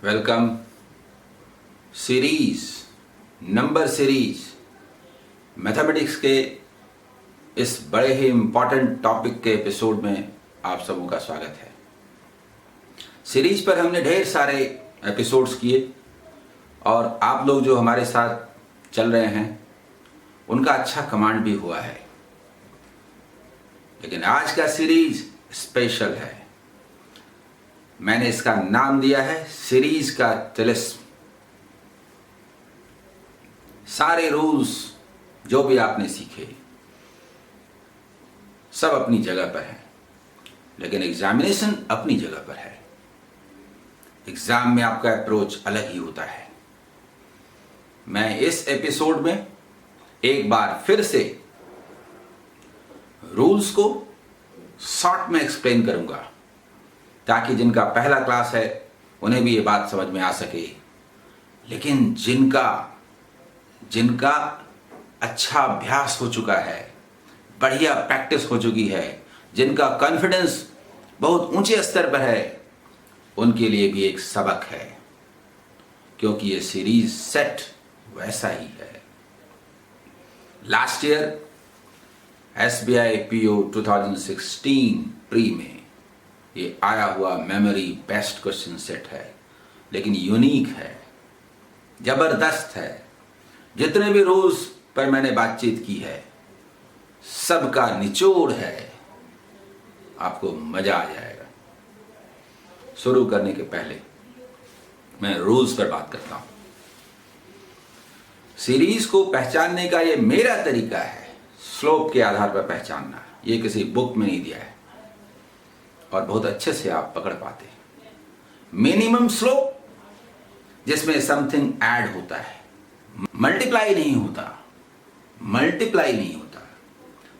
Welcome. Number series mathematics के इस बड़े ही इम्पॉर्टेंट टॉपिक के एपिसोड में आप सबों का स्वागत है। सीरीज पर हमने ढेर सारे एपिसोड्स किए और आप लोग जो हमारे साथ चल रहे हैं उनका अच्छा कमांड भी हुआ है, लेकिन आज का सीरीज स्पेशल है। मैंने इसका नाम दिया है सीरीज का तिलिस्म। सारे रूल्स जो भी आपने सीखे सब अपनी जगह पर है, लेकिन एग्जामिनेशन अपनी जगह पर है। एग्जाम में आपका अप्रोच अलग ही होता है। मैं इस एपिसोड में एक बार फिर से रूल्स को शॉर्ट में एक्सप्लेन करूंगा, ताकि जिनका पहला क्लास है उन्हें भी ये बात समझ में आ सके, लेकिन जिनका अच्छा अभ्यास हो चुका है, बढ़िया प्रैक्टिस हो चुकी है, जिनका कॉन्फिडेंस बहुत ऊंचे स्तर पर है, उनके लिए भी एक सबक है, क्योंकि ये सीरीज सेट वैसा ही है। Last year SBI PO 2016 pre में ये आया हुआ मेमोरी बेस्ड क्वेश्चन सेट है, लेकिन यूनिक है, जबरदस्त है। जितने भी रूल्स पर मैंने बातचीत की है सबका निचोड़ है, आपको मजा आ जाएगा। शुरू करने के पहले मैं रूल्स पर बात करता हूं। सीरीज को पहचानने का ये मेरा तरीका है, स्लोप के आधार पर पहचानना। ये किसी बुक में नहीं दिया है और बहुत अच्छे से आप पकड़ पाते हैं। मिनिमम स्लोप, जिसमें समथिंग ऐड होता है, मल्टीप्लाई नहीं होता।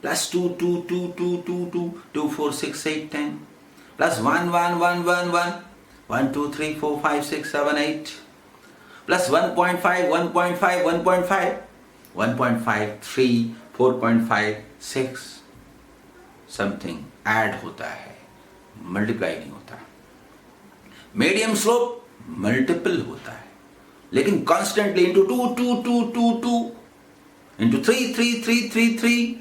Plus 2 2 2 2 2 2 2 4 6 8 10 plus 1 1 1 1 1 1 2 3 4 5 6 7 8 plus 1.5 1.5 1.5 1.5 3 4.5 6 something add होता है, मल्टीप्लाई नहीं होता। मीडियम स्लोप मल्टीपल होता है, लेकिन constantly into 2 2 2 2 2 into 3 3 3 3 3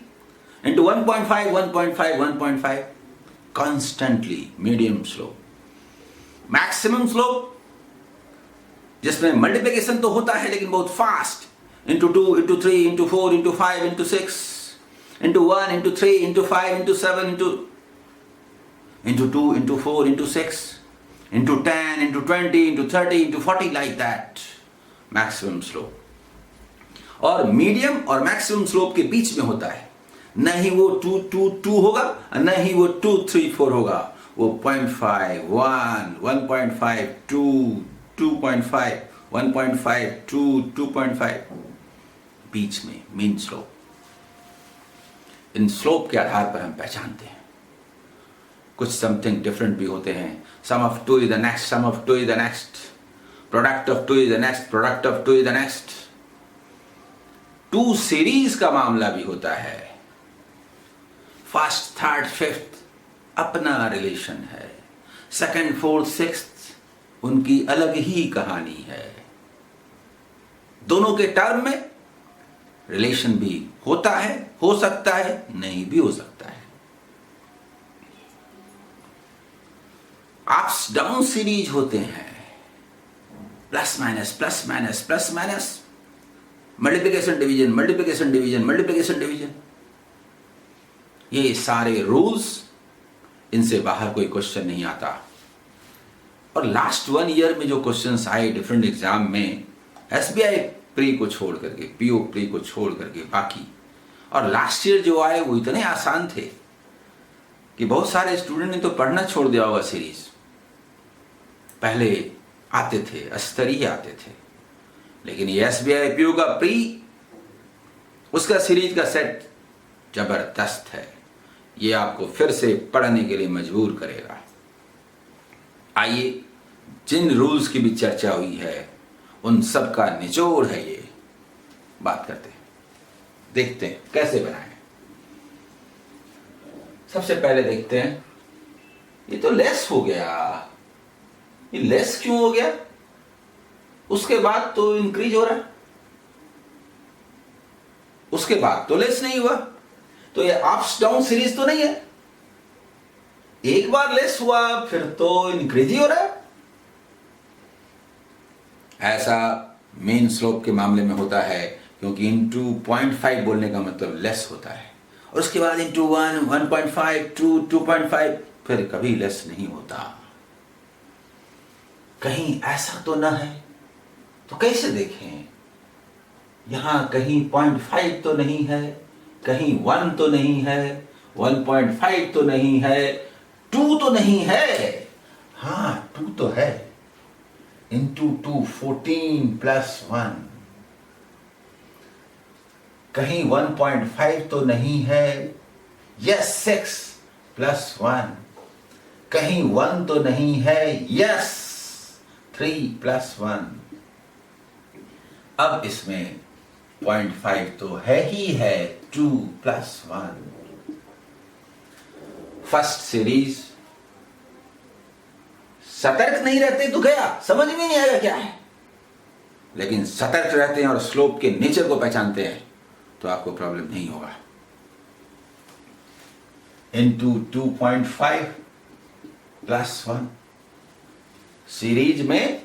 into 1.5 1.5 1.5 constantly medium slope. Maximum slope, जिसमें मल्टीप्लिकेशन तो होता है लेकिन बहुत fast, into 2 into 3 into 4 into 5 into 6 into 1 into 3 into 5 into 7 into 2 into 4 into 6 into 10 into 20 into 30 into 40 like that maximum slope। और medium और maximum slope के बीच में होता है, न ही वो 2 2 2 होगा, न ही वो 2 3 4 होगा। वो 0.5 1 1.5 2 2.5 1.5 2 2.5 बीच में मीन स्लोप। इन स्लोप के आधार पर हम पहचानते हैं। कुछ समथिंग डिफरेंट भी होते हैं। Sum of 2 is the next, sum of 2 is the next, product of 2 is the next, product of 2 is the next. 2 series का मामला भी होता है। फर्स्ट थर्ड फिफ्थ अपना रिलेशन है, सेकंड फोर्थ सिक्स्थ उनकी अलग ही कहानी है। दोनों के टर्म में रिलेशन भी होता है, हो सकता है, नहीं भी हो सकता है। अप्स डाउन सीरीज होते हैं, plus minus plus minus plus minus, multiplication division multiplication division multiplication division. ये सारे रूल्स, इनसे बाहर कोई क्वेश्चन नहीं आता। और लास्ट 1 ईयर में जो क्वेश्चंस आए डिफरेंट एग्जाम में, SBI प्री को छोड़ करके, PO प्री को छोड़ करके बाकी, और लास्ट ईयर जो आए वो इतने आसान थे कि बहुत सारे स्टूडेंट ने तो पढ़ना छोड़ दिया होगा। सीरीज पहले आते थे, स्तरीय आते थे, लेकिन ये SBI PO का प्री, उसका सीरीज का सेट जबरदस्त है। ये आपको फिर से पढ़ने के लिए मजबूर करेगा। आइए, जिन रूल्स की भी चर्चा हुई है उन सब का निचोड़ है ये। बात करते हैं, देखते हैं कैसे बनाएं। सबसे पहले देखते हैं, ये तो लेस हो गया। ये लेस क्यों हो गया? उसके बाद तो इंक्रीज हो रहा है, उसके बाद तो लेस नहीं हुआ। तो ये अप्स डाउन सीरीज तो नहीं है, एक बार लेस हुआ फिर तो इंक्रीज ही हो रहा है। ऐसा मेन स्लोप के मामले में होता है, क्योंकि इंटू 0.5 बोलने का मतलब लेस होता है, और उसके बाद इंटू 1, 1.5, 2, 2.5, फिर कभी लेस नहीं होता। कहीं ऐसा तो ना है, तो कैसे देखें? यहां कहीं 0.5 तो नहीं है, कहीं 1 तो नहीं है, 1.5 तो नहीं है, 2 तो नहीं है। हाँ 2 तो है, इंटू 2 14 प्लस 1। कहीं 1.5 तो नहीं है, यस 6 प्लस 1। कहीं 1 तो नहीं है, यस 3 प्लस 1। अब इसमें 0.5 तो है ही है, 2 प्लस 1। फर्स्ट सीरीज सतर्क नहीं रहते तो गया, समझ में नहीं आएगा क्या है। लेकिन सतर्क रहते हैं और स्लोप के नेचर को पहचानते हैं तो आपको प्रॉब्लम नहीं होगा। Into 2.5 plus 1। सीरीज में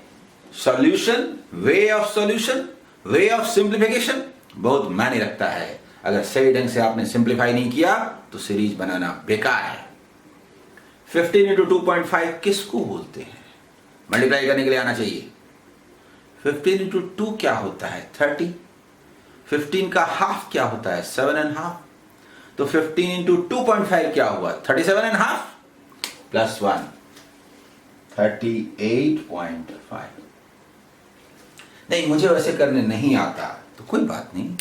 solution, way of solution, way of simplification बहुत मायने रखता है। अगर सही ढंग से आपने सिंप्लीफाई नहीं किया तो सीरीज बनाना बेकार है। 15 इंटू 2.5 किसको बोलते हैं? मल्टीप्लाई करने के लिए आना चाहिए। 15 इंटू 2 क्या होता है? 30। 15 का हाफ क्या होता है? 7.5। तो 15 इंटू 2.5 क्या हुआ? 37.5 प्लस 1 38.5। नहीं, मुझे वैसे करने नहीं आता तो कोई बात नहीं।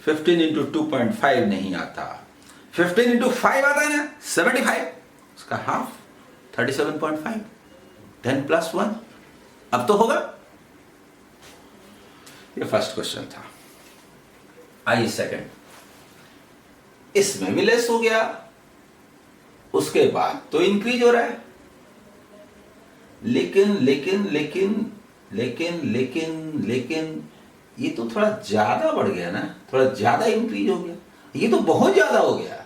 15 इंटू 2.5 नहीं आता, 15 इंटू 5 आता है ना, 75, उसका हाफ 37.5, 10 प्लस 1। अब तो होगा। ये फर्स्ट क्वेश्चन था। आइए सेकंड। इसमें भी लेस हो गया, उसके बाद तो इंक्रीज हो रहा है। लेकिन लेकिन लेकिन लेकिन लेकिन लेकिन ये तो थोड़ा ज्यादा बढ़ गया ना, थोड़ा ज्यादा इंक्रीज हो गया। ये तो बहुत ज्यादा हो गया।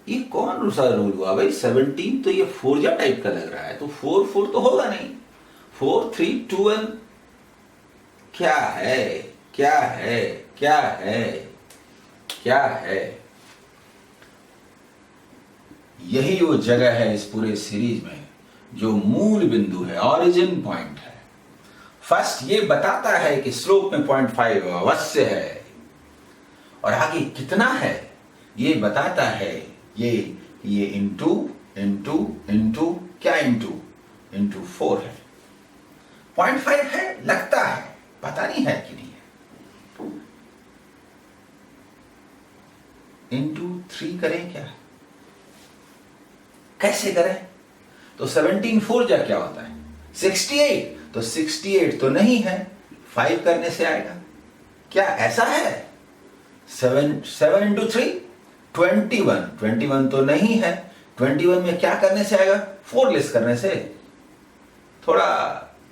ये कौन सा रूल हुआ भाई? 17 तो ये फोर्जा टाइप का लग रहा है, तो 4 4 तो होगा नहीं। 4 3 2 1 क्या है? क्या है? क्या है? क्या है? यही वो जगह है इस पूरे सीरीज में जो मूल बिंदु है, ओरिजिन पॉइंट है। फर्स्ट ये बताता है कि स्लोप में 0.5 अवश्य है, और आगे कितना है ये बताता है। ये इंटू इंटू इंटू क्या? इंटू 4 है। 0.5 है लगता है, पता नहीं है कि नहीं है। इंटू 3 करें क्या? कैसे करें? तो 17 4 जा क्या होता है? 68। तो 68 तो नहीं है, 5 करने से आएगा क्या? ऐसा है। 7 इंटू 3 21। 21 तो नहीं है, 21 में क्या करने से आएगा? 4 लेस करने से। थोड़ा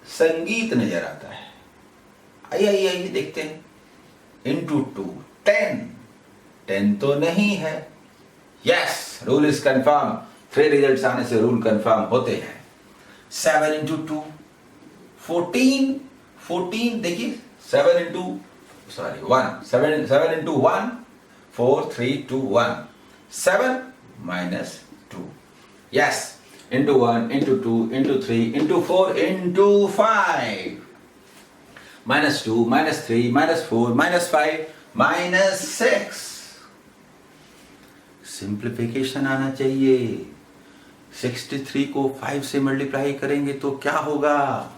संगीत नजर आता है। आइए आइए आइए देखते हैं। इंटू 2 10। 10 तो नहीं है। Yes, rule is confirm. 3 results आने से रूल कंफर्म होते हैं। 7 इंटू 2 14। 14 देखिए, 7 into 1 7 into 1 4 3 2 1 7 minus 2। yes, into 1 into 2 into 3 into 4 into 5 minus 2 minus 3 minus 4 minus 5 minus 6। Simplification आना चाहिए। 63 को 5 से मल्टीप्लाई करेंगे तो क्या होगा?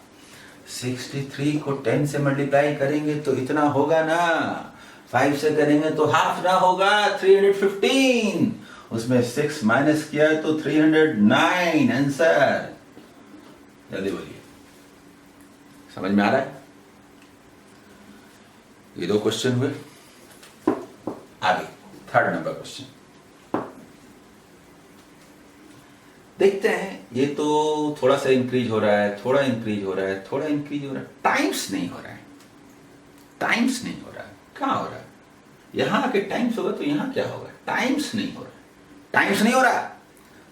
63 को 10 से मल्टीप्लाई करेंगे तो इतना होगा ना, 5 से करेंगे तो हाफ ना होगा, 315। उसमें 6 माइनस किया तो 309 आंसर। जल्दी बोलिए, समझ में आ रहा है? ये 2 क्वेश्चन हुए। आगे 3rd नंबर क्वेश्चन देखते हैं, ये तो थोड़ा सा इंक्रीज हो रहा है, थोड़ा इंक्रीज हो रहा है, थोड़ा इंक्रीज हो रहा है, टाइम्स नहीं हो रहा है, टाइम्स नहीं हो रहा है। कहाँ हो रहा है? यहां आके टाइम्स होगा तो यहां क्या होगा? टाइम्स नहीं हो रहा, टाइम्स नहीं हो रहा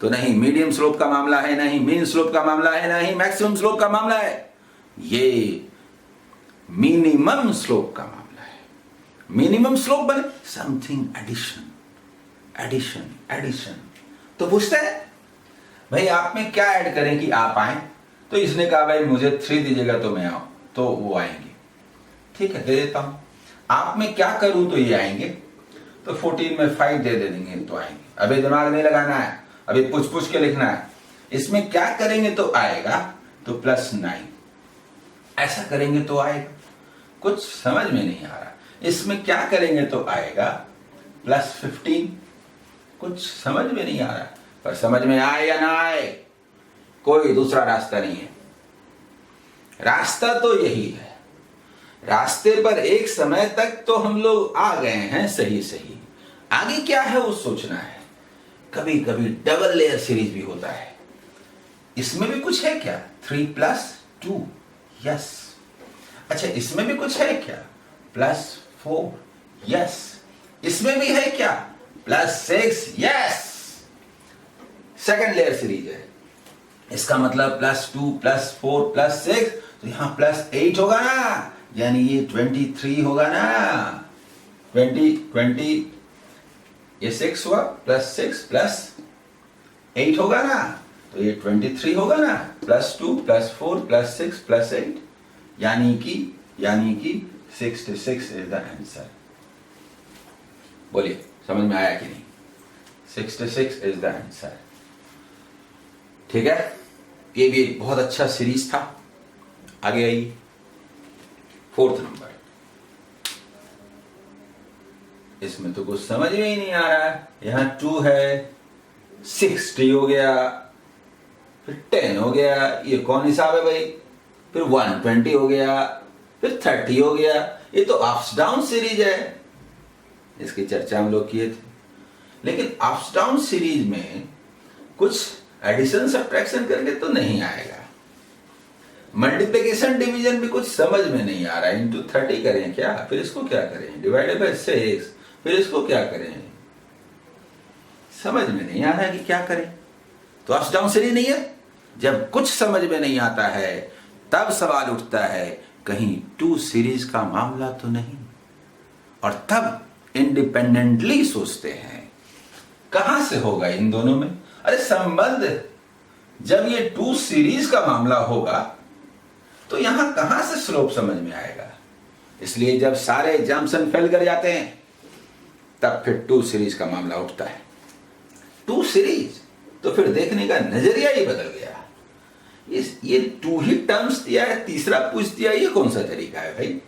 तो नहीं मीडियम स्लोप का मामला है, नहीं मीन स्लोप का मामला है, नहीं मैक्सिमम स्लोप का मामला है, ये मिनिमम स्लोप का मामला है। मिनिमम स्लोप बने समथिंग एडिशन, एडिशन, एडिशन। तो पूछते हैं भाई आप में क्या ऐड करें कि आप आए? तो इसने कहा भाई मुझे 3 दीजिएगा तो मैं आऊं, तो वो आएंगे। ठीक है, दे देता हूं। आप में क्या करूं तो ये आएंगे, तो 14 में 5 दे देंगे तो आएंगे। अभी दिमाग नहीं लगाना है, अभी पूछ पूछ के लिखना है। इसमें क्या करेंगे तो आएगा, तो +9। ऐसा करेंगे तो आएगा, कुछ समझ में नहीं आ रहा। इसमें क्या करेंगे तो आएगा +15, कुछ समझ में नहीं आ रहा। पर समझ में आए या ना आए, कोई दूसरा रास्ता नहीं है। रास्ता तो यही है। रास्ते पर एक समय तक तो हम लोग आ गए हैं सही सही, आगे क्या है वो सोचना है। कभी कभी डबल लेयर सीरीज भी होता है, इसमें भी कुछ है क्या? 3+2, यस। अच्छा, इसमें भी कुछ है क्या? +4, यस। इसमें भी है क्या? +6, यस। सेकंड लेयर सीरीज है, इसका मतलब +2, +4, +6, तो यहां +8 होगा ना, यानी ये 23 होगा ना। 20 ये 6 हुआ, +6 +8 होगा ना, तो ये 23 होगा ना। +2 +4 +6 +8, यानी कि 66 इज द आंसर। बोलिए समझ में आया कि नहीं? 66 इज द आंसर। ठीक है, ये भी एक बहुत अच्छा सीरीज था। आगे आइए, 4th नंबर। इसमें तो कुछ समझ में ही नहीं आ रहा है। यहां 2 है, 60 हो गया, फिर 10 हो गया, ये कौन हिसाब है भाई? फिर 120 हो गया, फिर 30 हो गया। ये तो अप्स डाउन सीरीज है, इसकी चर्चा हम लोग किए थे। लेकिन अप्स डाउन सीरीज में कुछ एडिशन सब्ट्रैक्शन करके तो नहीं आएगा। मल्टीप्लिकेशन डिवीजन भी कुछ समझ में नहीं आ रहा है। इंटू 30 करें क्या, फिर इसको क्या करें, डिवाइडेड बाय 6, फिर इसको क्या करें, समझ में नहीं आ रहा है कि क्या करें। तो अप्स डाउन सीरीज नहीं है। जब कुछ समझ में नहीं आता है तब सवाल उठता है कहीं 2 सीरीज का मामला तो नहीं, और तब इंडिपेंडेंटली सोचते हैं कहां से होगा इन दोनों में। अरे संबंध, जब ये 2 सीरीज का मामला होगा तो यहां कहां से स्लोप समझ में आएगा। इसलिए जब सारे जम्पसन फेल कर जाते हैं तब फिर 2 सीरीज का मामला उठता है। 2 सीरीज तो फिर देखने का नजरिया ही बदल गया। ये 2 ही टर्म्स दिया है, तीसरा पूछ दिया, ये कौन सा तरीका है भाई?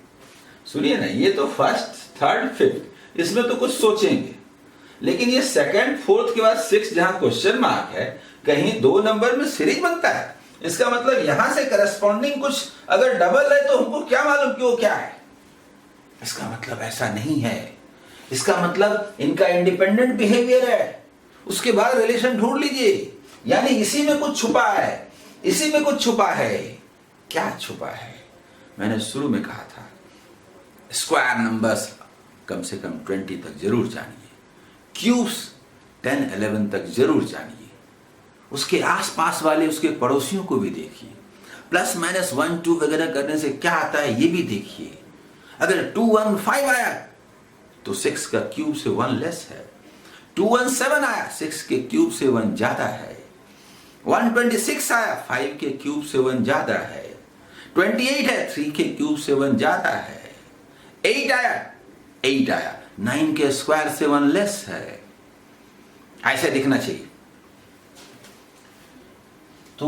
सुनिए ना, ये तो 1st, 3rd, 5th, इसमें तो कुछ सोचेंगे। लेकिन ये 2nd, 4th के बाद 6 जहां क्वेश्चन मार्क है, कहीं 2 नंबर में सीरीज बनता है। इसका मतलब यहां से करस्पॉन्डिंग कुछ अगर डबल है तो हमको क्या मालूम कि वो क्या है। इसका मतलब ऐसा नहीं है। इसका मतलब इनका इंडिपेंडेंट बिहेवियर है, उसके बाद रिलेशन ढूंढ लीजिए। यानी इसी में कुछ छुपा है, इसी में कुछ छुपा है। क्या छुपा है? मैंने शुरू में कहा था, स्क्वायर नंबर्स कम से कम 20 तक जरूर जानिए, क्यूब्स 10, 11 तक जरूर जानिए, उसके आसपास वाले उसके पड़ोसियों को भी देखिए। प्लस माइनस 1, 2 वगैरह करने से क्या आता है ये भी देखिए। अगर 2, 1, 5 आया तो 6 का क्यूब से 1 लेस है। 2, 1, 7 आया, 6 के क्यूब से 1 ज्यादा है। 126 आया, 5 के क्यूब से 1 ज्यादा है। 28 है, 3 के क्यूब से 1 ज्यादा है। 8 आया, 9 के स्क्वायर से 1 लेस है। ऐसे दिखना चाहिए। तो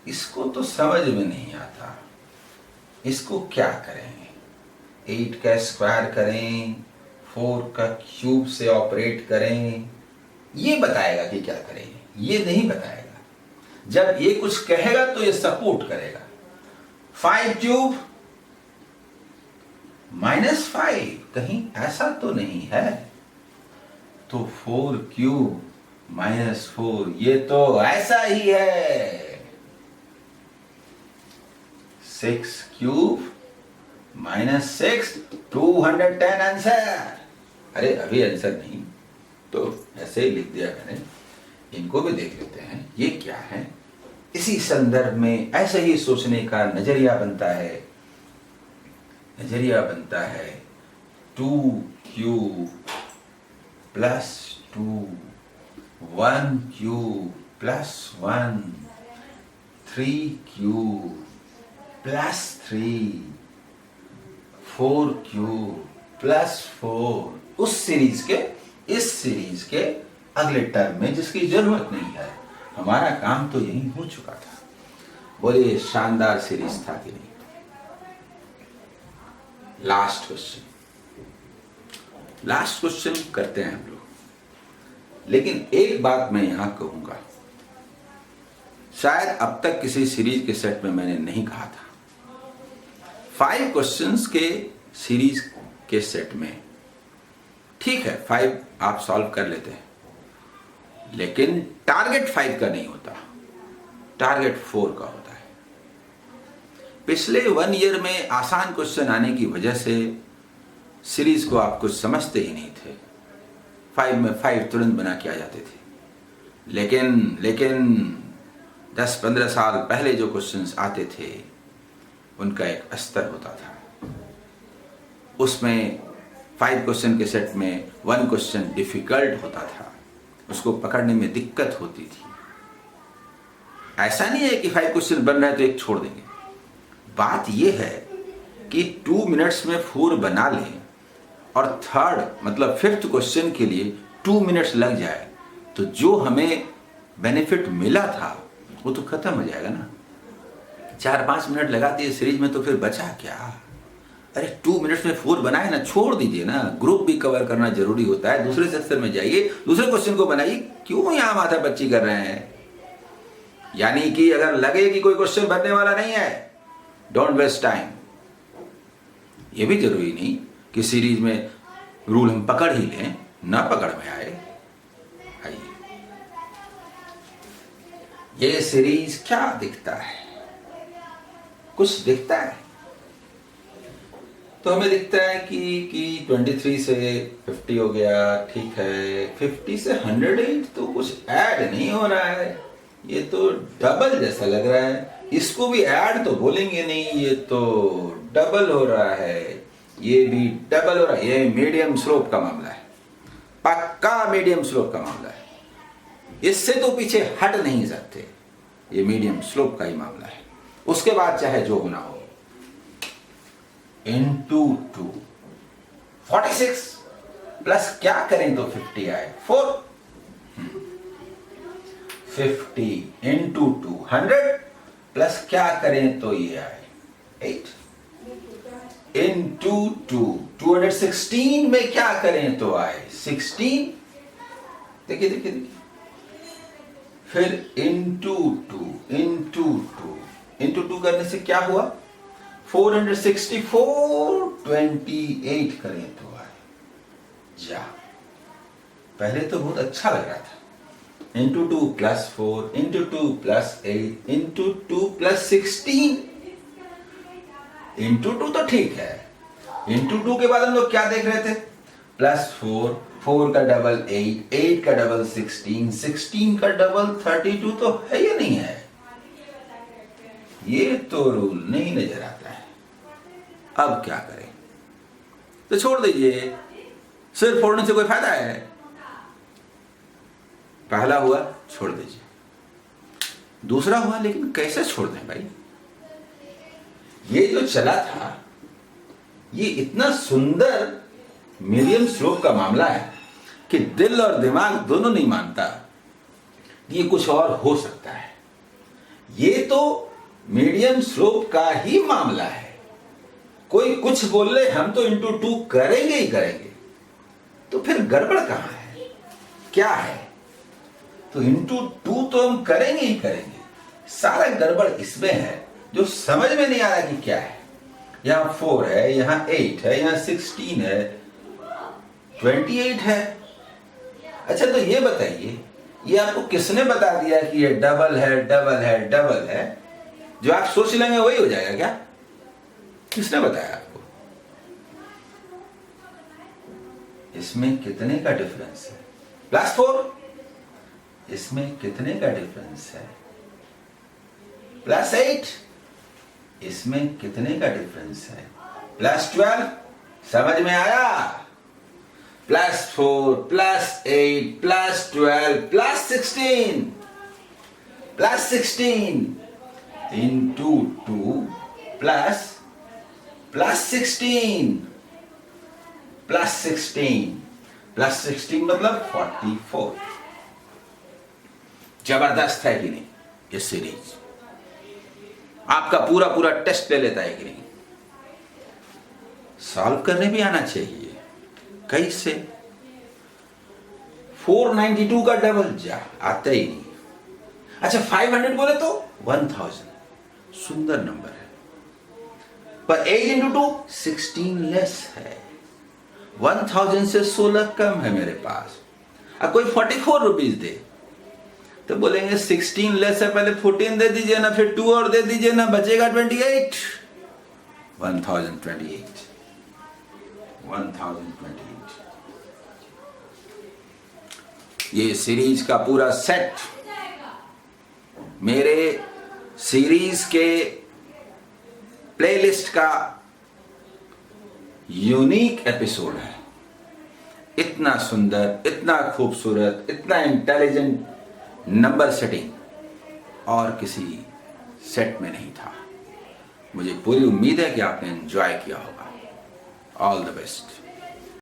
इसको तो समझ में नहीं आता। इसको क्या करें? 8 का स्क्वायर करें, 4 का क्यूब से ऑपरेट करें, ये बताएगा कि क्या करें, ये नहीं बताएगा। जब ये कुछ कहेगा तो ये सपोर्ट करेगा। 5 क्यूब -5, कहीं ऐसा तो नहीं है। तो 4 क्यूब -4, ये तो ऐसा ही है। 6 क्यूब -6, 210 आंसर। अरे अभी आंसर नहीं, तो ऐसे ही लिख दिया मैंने। इनको भी देख लेते हैं, ये क्या है। इसी संदर्भ में ऐसे ही सोचने का नजरिया बनता है। 2 cube plus 2, 1 cube plus 1, 3 cube plus 3, 4 cube plus 4। उस सीरीज के, इस सीरीज के अगले टर्म में जिसकी जरूरत नहीं है। हमारा काम तो यही हो चुका था। बोलिए शानदार सीरीज था कि नहीं। लास्ट क्वेश्चन करते हैं हम लोग। लेकिन एक बात मैं यहां कहूंगा, शायद अब तक किसी सीरीज के सेट में मैंने नहीं कहा था। 5 क्वेश्चंस के सीरीज के सेट में ठीक है 5 आप सॉल्व कर लेते हैं, लेकिन टारगेट 5 का नहीं होता, टारगेट 4 का होता है। पिछले 1 ईयर में आसान क्वेश्चन आने की वजह से सीरीज को आप कुछ समझते ही नहीं थे। 5 में 5 तुरंत बना के आ जाते थे। लेकिन 10-15 साल पहले जो क्वेश्चंस आते थे उनका एक स्तर होता था। उसमें 5 क्वेश्चन के सेट में 1 क्वेश्चन डिफिकल्ट होता था, उसको पकड़ने में दिक्कत होती थी। ऐसा नहीं है कि 5 क्वेश्चन बन रहा है तो एक छोड़ देंगे। बात यह है कि 2 मिनट्स में 4 बना लें और 5th क्वेश्चन के लिए 2 मिनट्स लग जाए, तो जो हमें बेनिफिट मिला था वो तो खत्म हो जाएगा ना। 4-5 मिनट लगा दिए सीरीज में तो फिर बचा क्या। अरे 2 मिनट्स में 4 बनाए ना, छोड़ दीजिए ना। ग्रुप भी कवर करना जरूरी होता है। दूसरे सेक्शन में जाइए, दूसरे क्वेश्चन को बनाइए। क्यों यहां माथा पच्ची कर रहे हैं। यानी कि अगर लगे कि कोई क्वेश्चन बनने वाला नहीं है, डोंट वेस्ट टाइम। यह भी जरूरी नहीं कि सीरीज में रूल हम पकड़ ही लें, ना पकड़ में आए। आइए, ये सीरीज क्या दिखता है, कुछ दिखता है तो हमें दिखता है कि 23 से 50 हो गया, ठीक है। 50 से 108 तो कुछ ऐड नहीं हो रहा है, ये तो डबल जैसा लग रहा है। इसको भी ऐड तो बोलेंगे नहीं, ये तो डबल हो रहा है, ये भी डबल हो रहा है। ये मीडियम स्लोप का मामला है, पक्का मीडियम स्लोप का मामला है। इससे तो पीछे हट नहीं सकते, ये मीडियम स्लोप का ही मामला है। उसके बाद चाहे जो होना हो। into 2, 46 प्लस क्या करें तो 50 आए, 4। 50 into 2, 100 प्लस क्या करें तो ये आए, 8। into 2, 216 में क्या करें तो आए, 16। देखिए। फिर into 2 करने से क्या हुआ, 464, 28 करें तो आए। जा, पहले तो बहुत अच्छा लग रहा था। into 2 plus 4, into 2 plus 8, into 2 plus 16। into 2 तो ठीक है। into 2 के बाद हम लोग क्या देख रहे थे, +4, 4 का डबल 8, 8 का डबल 16, 16 का डबल 32 तो है या नहीं है। ये तो रूल नहीं नजर आता है। अब क्या करें, तो छोड़ दीजिए, सिर फोड़ने से कोई फायदा है। पहला हुआ छोड़ दीजिए, दूसरा हुआ, लेकिन कैसे छोड़ दें भाई। ये जो चला था, ये इतना सुंदर मीडियम स्लोप का मामला है कि दिल और दिमाग दोनों नहीं मानता ये कुछ और हो सकता है। ये तो मीडियम स्लोप का ही मामला है। कोई कुछ बोल ले, हम तो into 2 करेंगे ही करेंगे, तो फिर गड़बड़ कहां है, क्या है। तो into 2 तो हम करेंगे ही करेंगे। सारा गड़बड़ इसमें है जो समझ में नहीं आ रहा कि क्या है। यहां 4 है, यहां 8 है, यहां 16 है, 28 है। अच्छा, तो ये बताइए ये आपको किसने बता दिया कि ये डबल है, डबल है, डबल है? जो आप सोच लेंगे वही हो जाएगा क्या? किसने बताया आपको? इसमें कितने का डिफरेंस है? +4। इसमें कितने का डिफरेंस है? +8। इसमें कितने का डिफरेंस है? +12। समझ में आया? +4 +8 +12 +16 +16 into 2 +16 +16 मतलब 44। जबरदस्त है कि नहीं ये सीरीज? आपका पूरा पूरा टेस्ट ले लेता है कि नहीं? सॉल्व करने भी आना चाहिए। कैसे? 492 का डबल जा आता ही नहीं। अच्छा 500 बोले तो 1000, सुंदर नंबर है, पर 8 into 2 16 लेस है। 1000 से 16 कम है मेरे पास। अब कोई 44 रुपीज दे तो बोलेंगे 16 लेस है, पहले 14 दे दीजिए ना, फिर 2 और दे दीजिए ना, बचेगा 28। 1028। ये सीरीज का पूरा सेट मेरे सीरीज के प्लेलिस्ट का यूनिक एपिसोड है। इतना सुंदर, इतना खूबसूरत, इतना इंटेलिजेंट नंबर सेटिंग और किसी सेट में नहीं था। मुझे पूरी उम्मीद है कि आपने एंजॉय किया होगा। All the best.